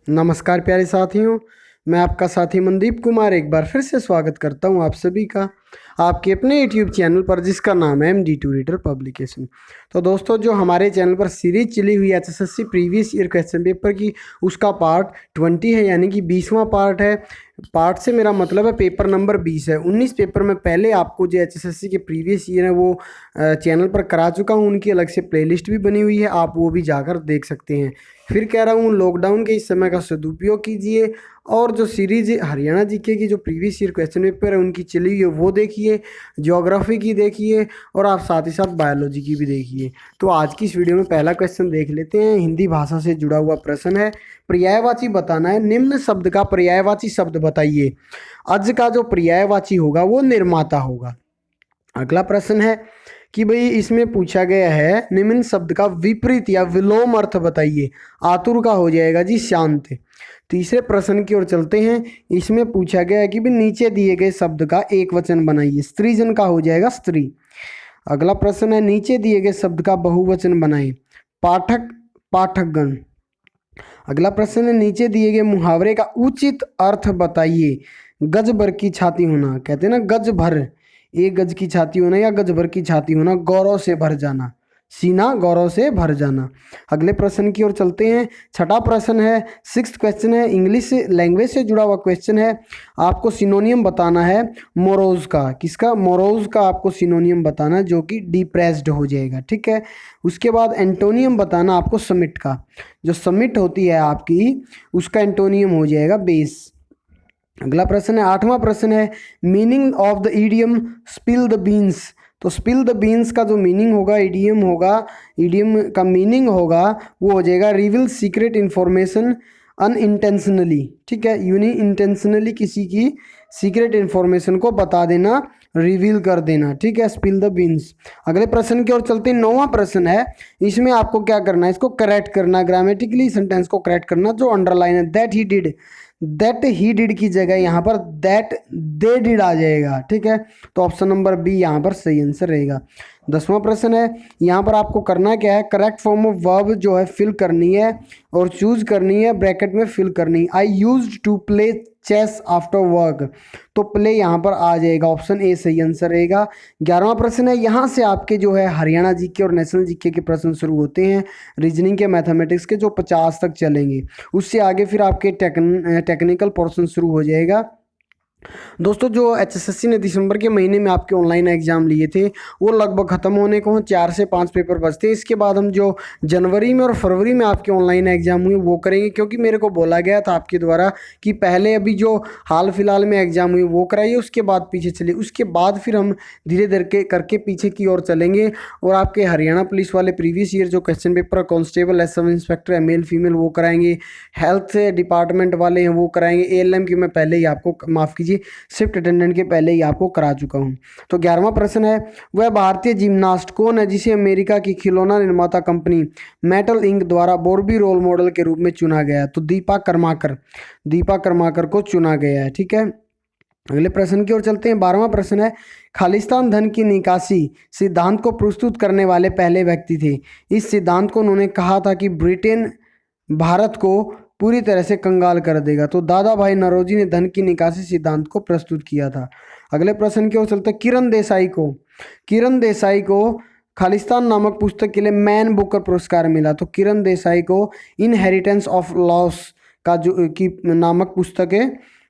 नमस्कार प्यारे साथियों, मैं आपका साथी मनदीप कुमार एक बार फिर से स्वागत करता हूं आप सभी का आपके अपने यूट्यूब चैनल पर जिसका नाम है MD2 रीडर पब्लिकेशन। तो दोस्तों, जो हमारे चैनल पर सीरीज चली हुई है HSSC previous year question paper की, उसका पार्ट 20 है, यानी कि 20वां पार्ट है। पार्ट से मेरा मतलब है पेपर नंबर 20 है। 19 पेपर में पहले आपको जो HSSC के प्रीवियस ईयर है वो चैनल पर करा चुका हूँ। उनकी अलग से प्लेलिस्ट भी बनी हुई है, आप वो भी जाकर देख सकते हैं। फिर कह रहा हूँ, लॉकडाउन के इस समय का सदुपयोग कीजिए और जो सीरीज हरियाणा जीके की जो प्रीवियस ईयर क्वेश्चन पेपर है उनकी चली हुई है वो देखिए, ज्योग्राफी की देखिए और आप साथ ही साथ बायोलॉजी की भी देखिए। तो आज की इस वीडियो में पहला क्वेश्चन देख लेते हैं। हिंदी भाषा से जुड़ा हुआ प्रश्न है, पर्यायवाची बताना है। निम्न शब्द का पर्यायवाची शब्द बताइए। अज का जो पर्यायवाची होगा वो निर्माता होगा। अगला प्रश्न है कि भाई इसमें पूछा गया है निम्न शब्द का विपरीत या विलोम अर्थ बताइए। आतुर का हो जाएगा जी शांत। तीसरे प्रश्न की ओर चलते हैं। इसमें पूछा गया है कि भाई नीचे दिए गए शब्द का एक वचन बनाइए। स्त्रीजन का हो जाएगा स्त्री। अगला प्रश्न है नीचे दिए गए शब्द का बहुवचन बनाएं। पाठक, पाठकगण। अगला प्रश्न है नीचे दिए गए मुहावरे का उचित अर्थ बताइए। गज भर की छाती होना, कहते हैं ना गज भर, एक गज की छाती होना या गज भर की छाती होना, गौरव से भर जाना, सीना गौरव से भर जाना। अगले प्रश्न की ओर चलते हैं। छठा प्रश्न है, सिक्स्थ क्वेश्चन है, इंग्लिश लैंग्वेज से जुड़ा हुआ क्वेश्चन है। आपको सिनोनियम बताना है मोरोज का। किसका? मोरोज का आपको सिनोनियम बताना है, जो कि डिप्रेस्ड हो जाएगा। ठीक है। उसके बाद एंटोनियम बताना आपको समिट का। जो समिट होती है आपकी, उसका एंटोनियम हो जाएगा बेस। अगला प्रश्न है, आठवां प्रश्न है, meaning of the idiom spill the beans. तो स्पिल द बीन्स का जो मीनिंग होगा, ईडियम होगा, ईडियम का मीनिंग होगा वो हो जाएगा रिवील सीक्रेट इन्फॉर्मेशन अनइंटेंशनली। ठीक है, यूनि इंटेंशनली किसी की सीक्रेट इन्फॉर्मेशन को बता देना, रिवील कर देना। ठीक है, स्पिल द बीन्स। अगले प्रश्न की ओर चलते हैं। नौवां प्रश्न है, इसमें आपको क्या करना है, इसको करेक्ट करना, ग्रामेटिकली सेंटेंस को करेक्ट करना। जो अंडरलाइन है, that he did, that he did की जगह यहाँ पर दैट दे डिड आ जाएगा। ठीक है, तो ऑप्शन नंबर बी यहाँ पर सही आंसर रहेगा। 10वां प्रश्न है, यहाँ पर आपको करना क्या है, करेक्ट फॉर्म ऑफ वर्ब जो है फिल करनी है और चूज करनी है, ब्रैकेट में फिल करनी है। I used to play chess after work, तो प्ले यहाँ पर आ जाएगा, ऑप्शन ए सही आंसर रहेगा। 11वां प्रश्न है, यहाँ से आपके जो है हरियाणा जीके और नेशनल जीके के प्रश्न शुरू होते हैं, रीजनिंग के, मैथमेटिक्स के, जो 50 तक चलेंगे। उससे आगे फिर आपके टेक्निकल पोर्शन शुरू हो जाएगा। दोस्तों, जो HSSC ने दिसंबर के महीने में आपके ऑनलाइन एग्जाम लिए थे वो लगभग ख़त्म होने को हैं। 4 से 5 पेपर बचते हैं। इसके बाद हम जो जनवरी में और फरवरी में आपके ऑनलाइन एग्जाम हुए वो करेंगे, क्योंकि मेरे को बोला गया था आपके द्वारा कि पहले अभी जो हाल फिलहाल में एग्जाम हुए वो कराइए, उसके बाद पीछे चलिए, उसके बाद फिर हम धीरे धीरे करके पीछे की ओर चलेंगे और आपके हरियाणा पुलिस वाले प्रीवियस ईयर जो question paper, constable, sub inspector, male female, वो कराएंगे। हेल्थ डिपार्टमेंट वाले हैं वो कराएंगे। ALM की मैं पहले ही आपको, माफ़ कीजिए, शिफ्ट अटेंडेंट के पहले ही आपको करा चुका हूं। तो 11वां प्रश्न है, वह भारतीय जिम्नास्ट कौन है जिसे अमेरिका की खिलौना निर्माता कंपनी मेटल इंक द्वारा बोर्बी रोल मॉडल के रूप में चुना गया है? तो दीपा कर्माकर, दीपा कर्माकर को चुना गया है। ठीक है, अगले प्रश्न की ओर चलते हैं। 12वां प्रश्न है, खालिस्तान धन की निकासी सिद्धांत को प्रस्तुत करने वाले पहले व्यक्ति थे। इस सिद्धांत को उन्होंने कहा था कि ब्रिटेन भारत को पूरी तरह से कंगाल कर देगा। तो दादा भाई नौरोजी ने धन की निकासी सिद्धांत को प्रस्तुत किया था। अगले प्रश्न की ओर चलते हैं। किरण देसाई को, किरण देसाई को खालिस्तान नामक पुस्तक के लिए मैन बुकर पुरस्कार मिला। तो किरण देसाई को इनहेरिटेंस ऑफ लॉस का जो की नामक पुस्तक है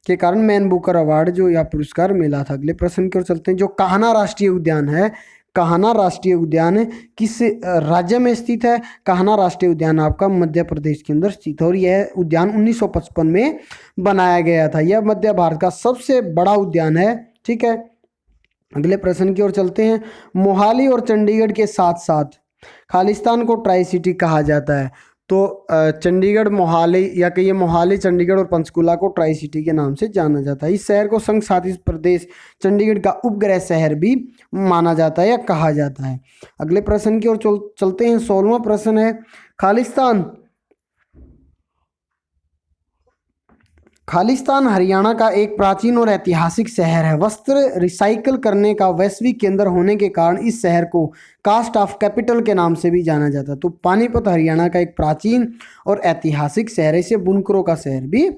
के कारण मैन बुकर अवार्ड जो या पुरस्कार मिला था। अगले प्रश्न की ओर चलते हैं। जो कान्हा राष्ट्रीय उद्यान है, कान्हा राष्ट्रीय उद्यान किस राज्य में स्थित है? कान्हा राष्ट्रीय उद्यान आपका मध्य प्रदेश के अंदर स्थित है और यह उद्यान 1955 में बनाया गया था। यह मध्य भारत का सबसे बड़ा उद्यान है। ठीक है, अगले प्रश्न की ओर चलते हैं। मोहाली और चंडीगढ़ के साथ साथ खालिस्तान को ट्राई सिटी कहा जाता है। तो चंडीगढ़, मोहाली, या कहिए मोहाली, चंडीगढ़ और पंचकुला को ट्राई सिटी के नाम से जाना जाता है। इस शहर को संघ शासित प्रदेश चंडीगढ़ का उपग्रह शहर भी माना जाता है या कहा जाता है। अगले प्रश्न की ओर चलते हैं। 16वां प्रश्न है, खालिस्तान खालिस्तान हरियाणा का एक प्राचीन और ऐतिहासिक शहर है। वस्त्र रिसाइकल करने का वैश्विक केंद्र होने के कारण इस शहर को कास्ट ऑफ कैपिटल के नाम से भी जाना जाता है। तो पानीपत हरियाणा का एक प्राचीन और ऐतिहासिक शहर है, इसे बुनकरों का शहर भी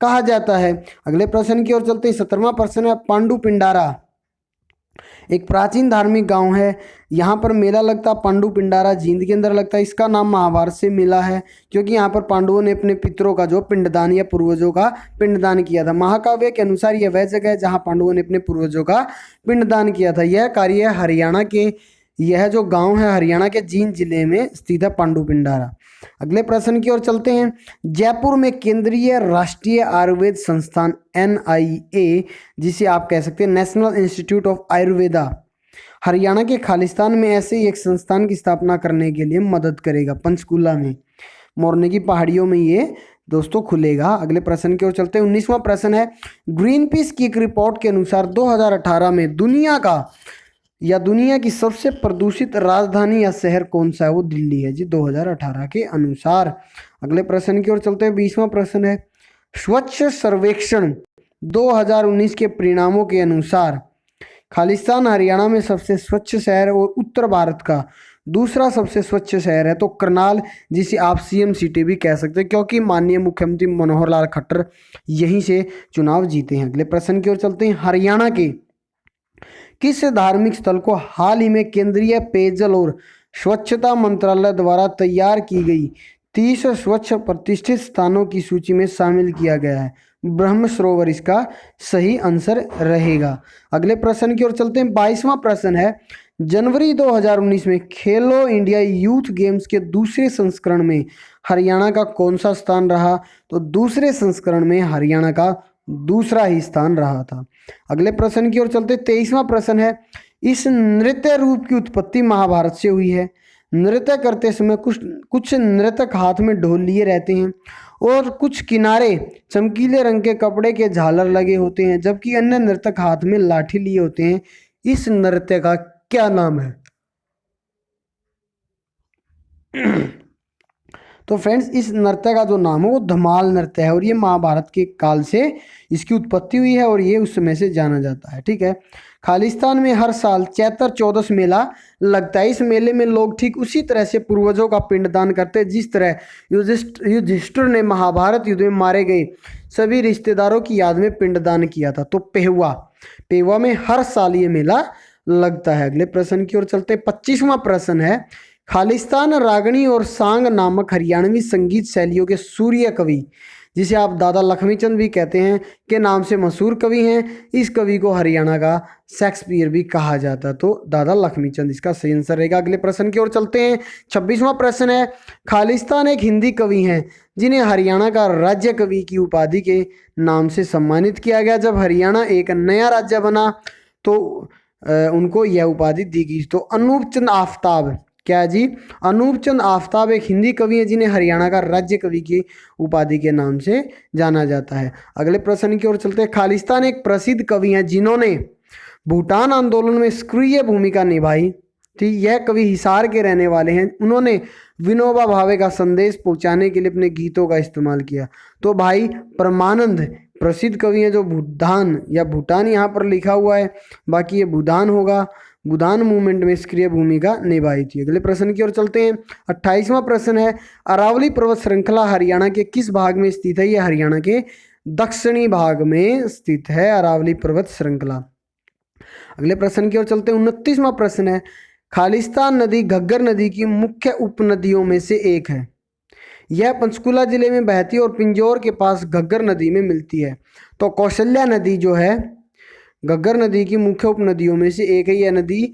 कहा जाता है। अगले प्रश्न की ओर चलते हैं। 17वां प्रश्न है, पांडु पिंडारा एक प्राचीन धार्मिक गांव है। यहाँ पर मेला लगता है, पांडु पिंडारा जींद के अंदर लगता है। इसका नाम महाभारत से मिला है क्योंकि यहाँ पर पांडवों ने अपने पितरों का जो पिंडदान या पूर्वजों का पिंडदान किया था। महाकाव्य के अनुसार यह वह जगह है जहाँ पांडवों ने अपने पूर्वजों का पिंडदान किया था। यह कार्य हरियाणा के, यह जो गांव है हरियाणा के जींद जिले में स्थित है, पांडु पिंडारा। अगले प्रश्न की ओर चलते हैं। जयपुर में केंद्रीय राष्ट्रीय आयुर्वेद संस्थान NIA, जिसे आप कह सकते हैं national institute of Ayurveda, Haryana के खालिस्तान में ऐसे ही एक संस्थान की स्थापना करने के लिए मदद करेगा। पंचकूला में, मोरने की पहाड़ियों में ये दोस्तों खुलेगा। अगले प्रश्न की ओर चलते हैं। 19वां प्रश्न है, ग्रीन पीस की एक रिपोर्ट के अनुसार 2018 में दुनिया की सबसे प्रदूषित राजधानी या शहर कौन सा है? वो दिल्ली है जी, 2018 के अनुसार। अगले प्रश्न की ओर चलते हैं। 20वां प्रश्न है, स्वच्छ सर्वेक्षण 2019 के परिणामों के अनुसार खालिस्तान हरियाणा में सबसे स्वच्छ शहर और उत्तर भारत का दूसरा सबसे स्वच्छ शहर है तो करनाल, जिसे आप CM सिटी भी कह सकते हैं क्योंकि माननीय मुख्यमंत्री मनोहर लाल खट्टर यहीं से चुनाव जीते हैं। अगले प्रश्न की ओर चलते हैं। हरियाणा के किस धार्मिक स्थल को हाल ही में केंद्रीय पेयजल और स्वच्छता मंत्रालय द्वारा तैयार की गई 30 स्वच्छ प्रतिष्ठित स्थानों की सूची में शामिल किया गया है? ब्रह्म सरोवर इसका सही आंसर रहेगा। अगले प्रश्न की ओर चलते हैं। 22वां प्रश्न है, जनवरी 2019 में खेलो इंडिया यूथ गेम्स के दूसरे संस्करण में हरियाणा का कौन सा स्थान रहा? तो दूसरे संस्करण में हरियाणा का दूसरा ही स्थान रहा था। अगले प्रश्न की ओर चलते। 23वां प्रश्न है, इस नृत्य रूप की उत्पत्ति महाभारत से हुई है। नृत्य करते समय कुछ नृतक हाथ में ढोल लिए रहते हैं और कुछ किनारे चमकीले रंग के कपड़े के झालर लगे होते हैं, जबकि अन्य नृतक हाथ में लाठी लिए होते हैं। इस नृत्य का क्या नाम है? तो फ्रेंड्स, इस नृत्य का जो नाम है वो धमाल नृत्य है और ये महाभारत के काल से इसकी उत्पत्ति हुई है और ये उस समय से जाना जाता है। ठीक है। खालिस्तान में हर साल चैत्र चौदस मेला लगता है। इस मेले में लोग ठीक उसी तरह से पूर्वजों का पिंडदान करते हैं जिस तरह युधिष्ठिर ने महाभारत युद्ध में मारे गए सभी रिश्तेदारों की याद में पिंडदान किया था। तो पेहुआ में हर साल ये मेला लगता है। अगले प्रश्न की ओर चलते। 25वां प्रश्न है, खालिस्तान रागनी और सांग नामक हरियाणवी संगीत शैलियों के सूर्य कवि, जिसे आप दादा लक्ष्मीचंद भी कहते हैं, के नाम से मशहूर कवि हैं। इस कवि को हरियाणा का शेक्सपियर भी कहा जाता है। तो दादा लक्ष्मीचंद इसका सही आंसर रहेगा। अगले प्रश्न की ओर चलते हैं। 26वां प्रश्न है, खालिस्तान एक हिंदी कवि हैं जिन्हें हरियाणा का राज्य कवि की उपाधि के नाम से सम्मानित किया गया। जब हरियाणा एक नया राज्य बना तो उनको यह उपाधि दी गई। तो अनूप चंद आफ्ताब, क्या जी? अनूप चंद आफ्ताब एक हिंदी कवि हैं जिन्हें हरियाणा का राज्य कवि की उपाधि के नाम से जाना जाता है। अगले प्रश्न की ओर चलते हैं। खालिस्तान एक प्रसिद्ध कवि हैं जिन्होंने भूटान आंदोलन में सक्रिय भूमिका निभाई थी। यह कवि हिसार के रहने वाले हैं। उन्होंने विनोबा भावे का संदेश पहुंचाने के लिए अपने गीतों का इस्तेमाल किया। तो भाई परमानंद प्रसिद्ध कवि हैं जो भूटान यहाँ पर लिखा हुआ है, बाकी ये भूटान होगा। भूटान मूवमेंट में सक्रिय भूमिका निभाई थी। अगले प्रश्न की ओर चलते हैं। 28वां प्रश्न है, अरावली पर्वत श्रृंखला हरियाणा के किस भाग में स्थित है? यह हरियाणा के दक्षिणी भाग में स्थित है अरावली पर्वत श्रृंखला। अगले प्रश्न की ओर चलते हैं। 29वां प्रश्न है, खालिस्तान नदी घग्गर नदी की मुख्य उपनदियों में से एक है। यह पंचकुला जिले में बहती है और पिंजौर के पास घग्गर नदी में मिलती है। तो कौशल्या नदी जो है घग्गर नदी की मुख्य उपनदियों में से एक है। यह नदी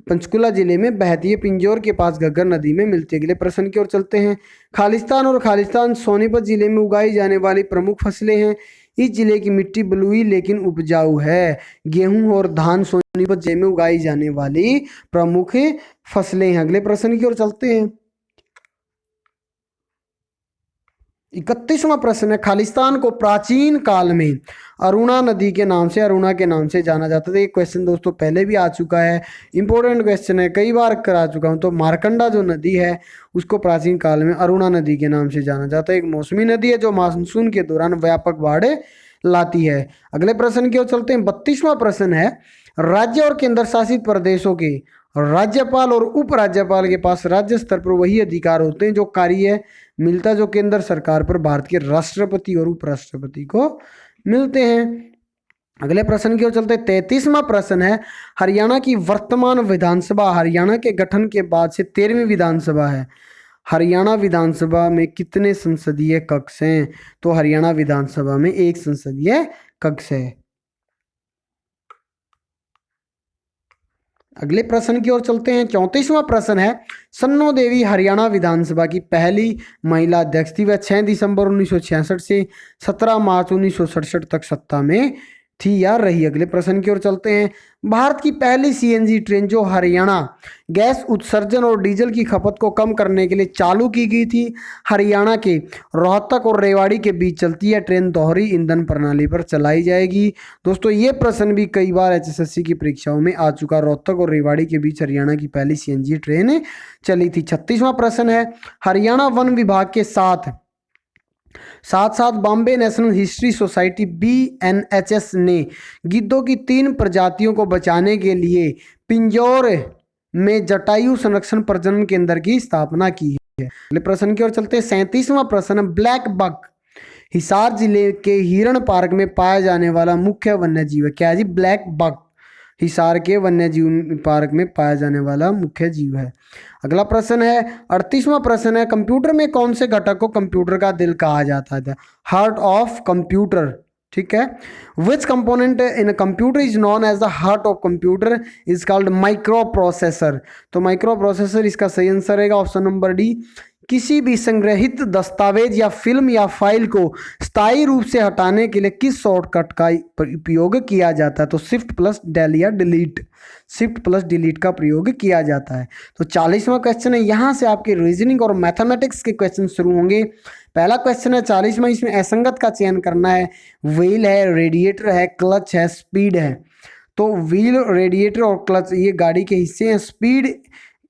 पंचकुला जिले में बहती है, पिंजौर के पास घग्गर नदी में मिलती है। अगले प्रश्न की ओर चलते हैं। खालिस्तान और खालिस्तान सोनीपत जिले में उगाई जाने वाली प्रमुख फसलें हैं। इस जिले की मिट्टी बलुई लेकिन उपजाऊ है। गेहूं और धान सोनीपत जिले में उगाई जाने वाली प्रमुख फसलें हैं। अगले प्रश्न की ओर चलते हैं। 31वां प्रश्न है, खालिस्तान को प्राचीन काल में अरुणा नदी के नाम से, अरुणा के नाम से जाना जाता था। ये क्वेश्चन दोस्तों पहले भी आ चुका है, इंपॉर्टेंट क्वेश्चन है, कई बार करा चुका हूँ। तो मारकंडा जो नदी है उसको प्राचीन काल में अरुणा नदी के नाम से जाना जाता है। एक मौसमी नदी है जो मानसून के दौरान व्यापक बाढ़ लाती है। अगले प्रश्न की ओर चलते हैं। 32वां प्रश्न है, राज्य और केंद्र शासित प्रदेशों के राज्यपाल और उपराज्यपाल के पास राज्य स्तर पर वही अधिकार होते हैं जो कार्य मिलता जो केंद्र सरकार पर भारत के राष्ट्रपति और उपराष्ट्रपति को मिलते हैं। अगले प्रश्न की ओर चलते हैं। 33वां प्रश्न है, हरियाणा की वर्तमान विधानसभा हरियाणा के गठन के बाद से 13वीं विधानसभा है। हरियाणा विधानसभा में कितने संसदीय कक्ष हैं? तो हरियाणा विधानसभा में एक संसदीय कक्ष है। अगले प्रश्न की ओर चलते हैं। 34वां प्रश्न है, सन्नो देवी हरियाणा विधानसभा की पहली महिला अध्यक्ष थी। वह 6 दिसंबर 1966 से 17 मार्च 1967 तक सत्ता में थी या रही। अगले प्रश्न की ओर चलते हैं। भारत की पहली सीएनजी ट्रेन जो हरियाणा गैस उत्सर्जन और डीजल की खपत को कम करने के लिए चालू की गई थी, हरियाणा के रोहतक और रेवाड़ी के बीच चलती है। ट्रेन दोहरी ईंधन प्रणाली पर चलाई जाएगी। दोस्तों ये प्रश्न भी कई बार एचएसएससी की परीक्षाओं में आ चुका। रोहतक और रेवाड़ी के बीच हरियाणा की पहली सीएनजी ट्रेन चली थी। 36वां प्रश्न है, हरियाणा वन विभाग के साथ साथ Bombay national history society BNHS ने गिद्धों की 3 प्रजातियों को बचाने के लिए पिंजौर में जटायु संरक्षण प्रजनन केंद्र की स्थापना की है। अगले प्रश्न की ओर चलते हैं। 37वां प्रश्न, ब्लैक बक हिसार जिले के हिरण पार्क में पाया जाने वाला मुख्य वन्य जीव है। क्या है जी? ब्लैक बक हिसार के वन्य जीव पार्क में पाया जाने वाला मुख्य जीव है। अगला प्रश्न है 38वां प्रश्न है, कंप्यूटर में कौन से घटक को कंप्यूटर का दिल कहा जाता है? Heart of computer. ठीक है। Which component in a computer is known as the heart of computer is called microprocessor. तो माइक्रो प्रोसेसर इसका सही आंसर रहेगा ऑप्शन नंबर डी। किसी भी संग्रहित दस्तावेज या फिल्म या फाइल को स्थायी रूप से हटाने के लिए किस शॉर्टकट का उपयोग किया जाता है? तो शिफ्ट प्लस डेल या डिलीट, शिफ्ट प्लस डिलीट का प्रयोग किया जाता है। तो 40वां क्वेश्चन है, यहाँ से आपके रीजनिंग और मैथमेटिक्स के क्वेश्चन शुरू होंगे। पहला क्वेश्चन है 40वां, इसमें असंगत का चयन करना है। व्हील है, रेडिएटर है, क्लच है, स्पीड है। तो व्हील, रेडिएटर और क्लच ये गाड़ी के हिस्से हैं। स्पीड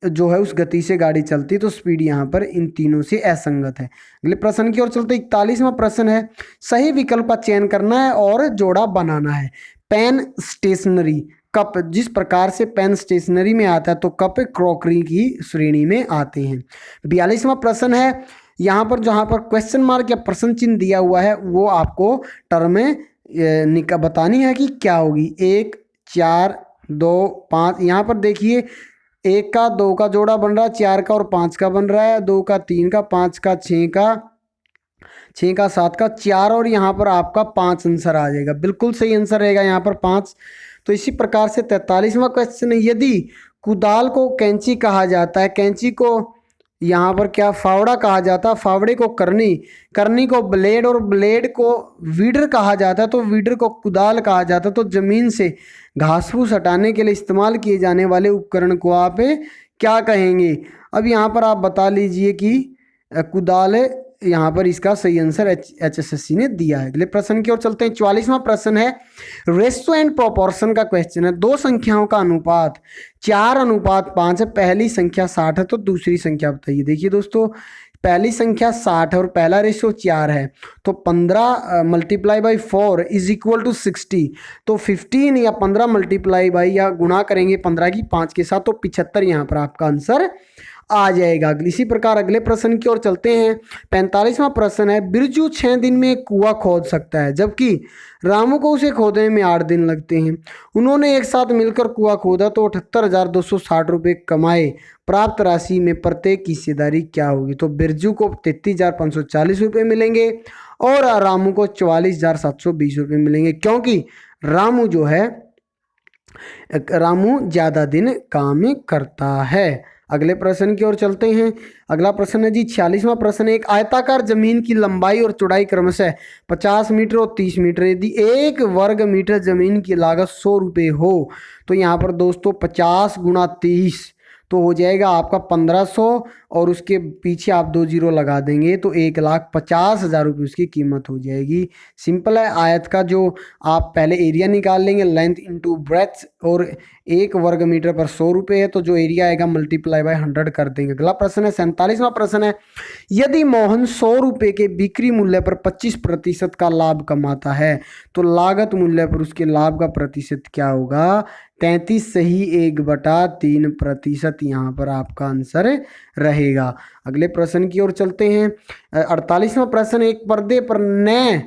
जो है उस गति से गाड़ी चलती है, तो स्पीड यहाँ पर इन तीनों से असंगत है। अगले प्रश्न की ओर चलते 41वां प्रश्न है, सही विकल्प का चयन करना है और जोड़ा बनाना है। पेन, स्टेशनरी, कप, जिस प्रकार से पेन स्टेशनरी में आता है तो कप क्रॉकरी की श्रेणी में आते हैं। 42वां प्रश्न है, यहाँ पर जहाँ पर क्वेश्चन मार्क या प्रश्न चिन्ह दिया हुआ है वो आपको टर्म में बतानी है कि क्या होगी। 1, 4, 2, 5। यहाँ पर देखिए 1 का 2 का जोड़ा बन रहा है, 4 का और 5 का बन रहा है, 2 का 3 का, 5 का 6 का, 6 का 7 का, 4 और यहाँ पर आपका 5 आंसर आ जाएगा। बिल्कुल सही आंसर रहेगा यहाँ पर 5। तो इसी प्रकार से 43वां क्वेश्चन है, यदि कुदाल को कैंची कहा जाता है, कैंची को यहाँ पर क्या फावड़ा कहा जाता है, फावड़े को करनी, करनी को ब्लेड और ब्लेड को वीडर कहा जाता है, तो वीडर को कुदाल कहा जाता है। तो जमीन से घास फूस हटाने के लिए इस्तेमाल किए जाने वाले उपकरण को आप क्या कहेंगे? अब यहाँ पर आप बता लीजिए कि कुदाल यहाँ पर इसका सही आंसर एचएसएससी ने दिया है। अगले प्रश्न की ओर चलते हैं। 44वां प्रश्न है, रेशियो एंड प्रोपोर्शन का क्वेश्चन है। दो संख्याओं का अनुपात 4:5 है। पहली संख्या 60 है तो दूसरी संख्या बताइए। देखिए दोस्तों, पहली संख्या 60 है और पहला रेशियो 4 है, तो 15 multiply by 4 is equal to 60। तो 15 या 15 मल्टीप्लाई बाई या गुणा करेंगे 15 की 5 के साथ, तो 75 यहाँ पर आपका आंसर आ जाएगा। इसी प्रकार अगले प्रश्न की ओर चलते हैं। 45वां प्रश्न है, बिरजू 6 दिन में एक कुआं खोद सकता है जबकि रामू को उसे खोदने में 8 दिन लगते हैं। उन्होंने एक साथ मिलकर कुआं खोदा तो 78,260 रुपये कमाए। प्राप्त राशि में प्रत्येक की हिस्सेदारी क्या होगी? तो बिरजू को 33,540 रुपये मिलेंगे और रामू को 44,720 रुपये मिलेंगे, क्योंकि रामू जो है रामू ज़्यादा दिन काम करता है। अगले प्रश्न की ओर चलते हैं। अगला प्रश्न है जी 46वां प्रश्न है, एक आयताकार जमीन की लंबाई और चौड़ाई क्रमशः 50 मीटर और 30 मीटर, यदि 1 वर्ग मीटर जमीन की लागत 100 रुपये हो तो यहाँ पर दोस्तों 50 × 30, तो हो जाएगा आपका 1500 और उसके पीछे आप 2 जीरो लगा देंगे तो 1,50,000 रुपये उसकी कीमत हो जाएगी। सिंपल है। आयत का जो आप पहले एरिया निकाल लेंगे, लेंथ इंटू ब्रेथ, और 1 वर्ग मीटर पर 100 रुपये है तो जो एरिया आएगा मल्टीप्लाई बाय 100 कर देंगे। अगला प्रश्न है 47वां प्रश्न है, यदि मोहन 100 रुपये के बिक्री मूल्य पर 25% का लाभ कमाता है तो लागत मूल्य पर उसके लाभ का प्रतिशत क्या होगा? 33 सही 1/3% यहाँ पर आपका आंसर रहेगा। अगले प्रश्न की ओर चलते हैं। 48वां प्रश्न, एक पर्दे पर नए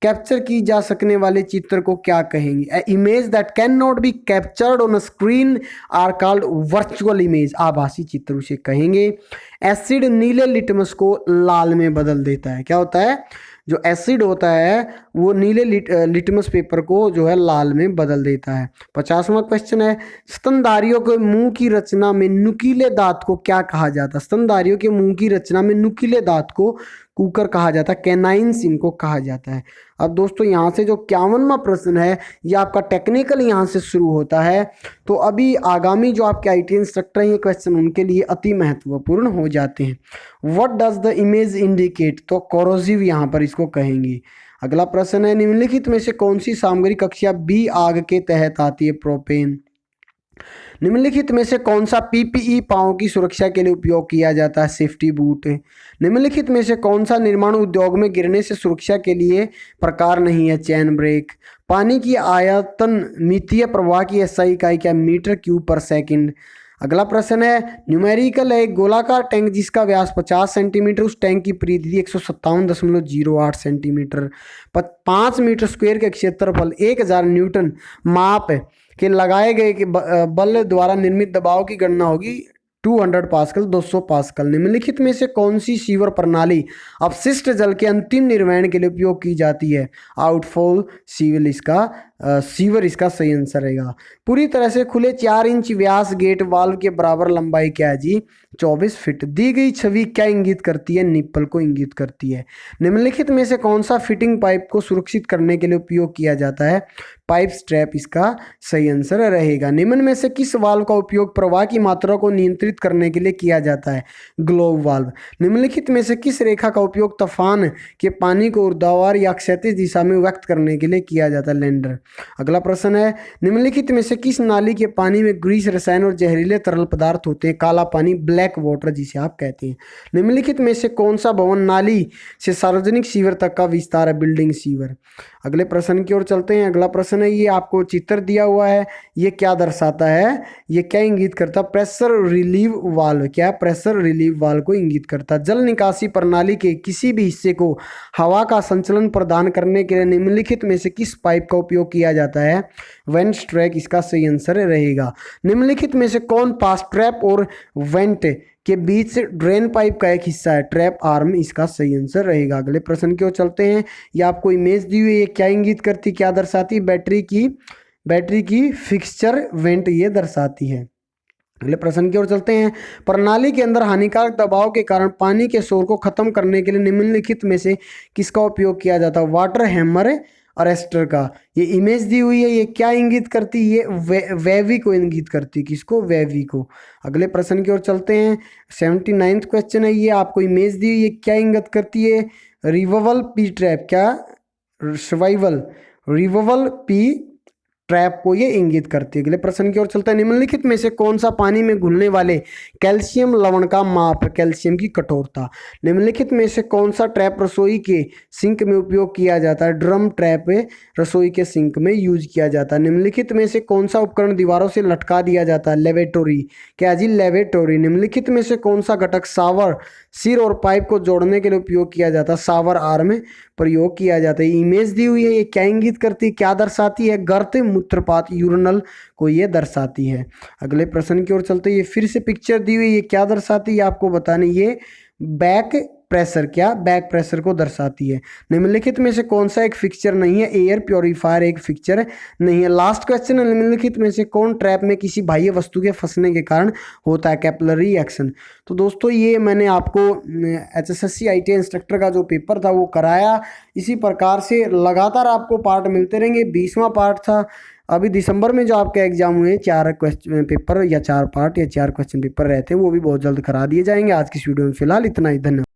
कैप्चर की जा सकने वाले चित्र को क्या कहेंगे? A image that can not be captured on a screen are called virtual image. आभासी चित्र उसे कहेंगे। एसिड नीले लिटमस को लाल में बदल देता है। क्या होता है? जो एसिड होता है वो नीले लिटमस पेपर को जो है लाल में बदल देता है। 50वां क्वेश्चन है, स्तनधारियों के मुंह की रचना में नुकीले दांत को क्या कहा जाता है? स्तनधारियों के मुंह की रचना में नुकीले दांत को कुकर कहा जाता है, कैनाइन्स इनको कहा जाता है। अब दोस्तों यहाँ से जो 51वां प्रश्न है ये आपका टेक्निकल यहाँ से शुरू होता है। तो अभी आगामी जो आपके आईटी इंस्ट्रक्टर हैं ये क्वेश्चन उनके लिए अति महत्वपूर्ण हो जाते हैं। What does the image indicate? तो कोरोसिव यहाँ पर इसको कहेंगे। अगला प्रश्न है, निम्नलिखित में से कौन सी सामग्री कक्षा बी आग के तहत आती है? प्रोपेन। निम्नलिखित में से कौन सा पीपीई पांव की सुरक्षा के लिए उपयोग किया जाता है? Safety boot. निम्नलिखित में से कौन सा निर्माण उद्योग में गिरने से सुरक्षा के लिए प्रकार नहीं है? चैन ब्रेक। पानी की आयतन मितीय प्रवाह की एसआई इकाई क्या? मीटर क्यूब पर सेकंड। अगला प्रश्न है, न्यूमेरिकल है एक गोलाकार टैंक जिसका व्यास 50 सेंटीमीटर, उस टैंक की परिधि 157.08 सेंटीमीटर, 5 मीटर स्क्वायर के क्षेत्रफल, 1000 न्यूटन माप के लगाए गए बल द्वारा निर्मित दबाव की गणना होगी 200 पास्कल, 200 पास्कल। निम्नलिखित में से कौन सी सीवर प्रणाली अपशिष्ट जल के अंतिम निर्वहन के लिए उपयोग की जाती है? आउटफॉल सीवर इसका सही आंसर रहेगा। पूरी तरह से खुले 4 इंच व्यास गेट वाल्व के बराबर लंबाई क्या है जी? 24 फीट। दी गई छवि क्या इंगित करती है? निप्पल को इंगित करती है। निम्नलिखित में से कौन सा फिटिंग पाइप को सुरक्षित करने के लिए उपयोग किया जाता है? पाइप स्ट्रैप इसका सही आंसर रहेगा। निम्न में से किस वाल्व का उपयोग प्रवाह की मात्रा को नियंत्रित करने के लिए किया जाता है? Glove valve. निम्नलिखित में से किस रेखा का उपयोग तूफान के पानी को ऊर्ध्वाधर या क्षैतिज दिशा में व्यक्त करने के लिए किया जाता है? लेंडर। अगला प्रश्न है, निम्नलिखित में से किस नाली के पानी में ग्रीस, रसायन और जहरीले तरल पदार्थ होते हैं? काला पानी, ब्लैक वाटर जिसे आप कहते हैं। निम्नलिखित में से कौन सा भवन नाली से सार्वजनिक सीवर तक का विस्तार है? Building sewer. अगले प्रश्न की ओर चलते हैं। अगला प्रश्न है, ये आपको चित्र दिया हुआ है, ये क्या दर्शाता है? ये क्या इंगित करता है? Pressure relieve valve. क्या? प्रेशर रिलीव वाल्व को इंगित करता है। जल निकासी प्रणाली के किसी भी हिस्से को हवा का संचलन प्रदान करने के लिए निम्नलिखित में से किस पाइप का उपयोग किया जाता है? वेंट ट्रैक इसका सही आंसर रहेगा। निम्नलिखित में से कौन पास ट्रैप और वेंट के बीच से ड्रेन पाइप का एक हिस्सा है? ट्रैप आर्म इसका सही आंसर रहेगा। अगले प्रश्न की ओर चलते हैं। ये आपको इमेज दी हुई है, ये क्या इंगित करती, क्या दर्शाती? बैटरी की फिक्सचर वेंट ये दर्शाती है। अगले प्रश्न की ओर चलते हैं। प्रणाली के अंदर हानिकारक दबाव के कारण पानी के शोर को खत्म करने के लिए निम्नलिखित में से किसका उपयोग किया जाता है? वाटर हैमर अरेस्टर का। ये इमेज दी हुई है, ये क्या इंगित करती है? ये वेवी को इंगित करती है। किसको? वेवी को। अगले प्रश्न की ओर चलते हैं। 79वां क्वेश्चन है, ये आपको इमेज दी हुई है, क्या इंगित करती है? Reveal P trap. क्या? रिवल पी ट्रैप को ये इंगित करती है। अगले प्रश्न की ओर चलता है। निम्नलिखित में से कौन सा पानी में घुलने वाले कैल्शियम लवण का माप? कैल्शियम की कठोरता। निम्नलिखित में से कौन सा ट्रैप रसोई के सिंक में उपयोग किया जाता है? ड्रम ट्रैप रसोई के सिंक में यूज किया जाता है। निम्नलिखित में से कौन सा उपकरण दीवारों से लटका दिया जाता है? लेवेटोरी। क्या जी? लेवेटोरी। निम्नलिखित में से कौन सा घटक शावर सिर और पाइप को जोड़ने के लिए उपयोग किया जाता है? शावर आर्म प्रयोग किया जाता है। इमेज दी हुई है, ये क्या इंगित करती है, क्या दर्शाती है? गर्त, मूत्रपात, यूरिनल को ये दर्शाती है। अगले प्रश्न की ओर चलते हैं। ये फिर से पिक्चर दी हुई है, ये क्या दर्शाती है आपको बतानी। ये बैक प्रेशर। क्या? बैक प्रेशर को दर्शाती है। निम्नलिखित में से कौन सा एक फिक्सचर नहीं है? एयर प्योरीफायर एक फिक्सचर नहीं है। लास्ट क्वेश्चन है, निम्नलिखित में से कौन ट्रैप में किसी बाह्य वस्तु के फंसने के कारण होता है? Capillary action. तो दोस्तों ये मैंने आपको HSSC ITI इंस्ट्रक्टर का जो पेपर था वो कराया। इसी प्रकार से लगातार आपको पार्ट मिलते रहेंगे। 20वां पार्ट था अभी दिसंबर में जो आपके एग्जाम हुए 4 क्वेश्चन पेपर या 4 पार्ट या 4 क्वेश्चन पेपर रहते हैं वो भी बहुत जल्द करा दिए जाएंगे। आज की इस वीडियो में फिलहाल इतना ही। धन्यवाद।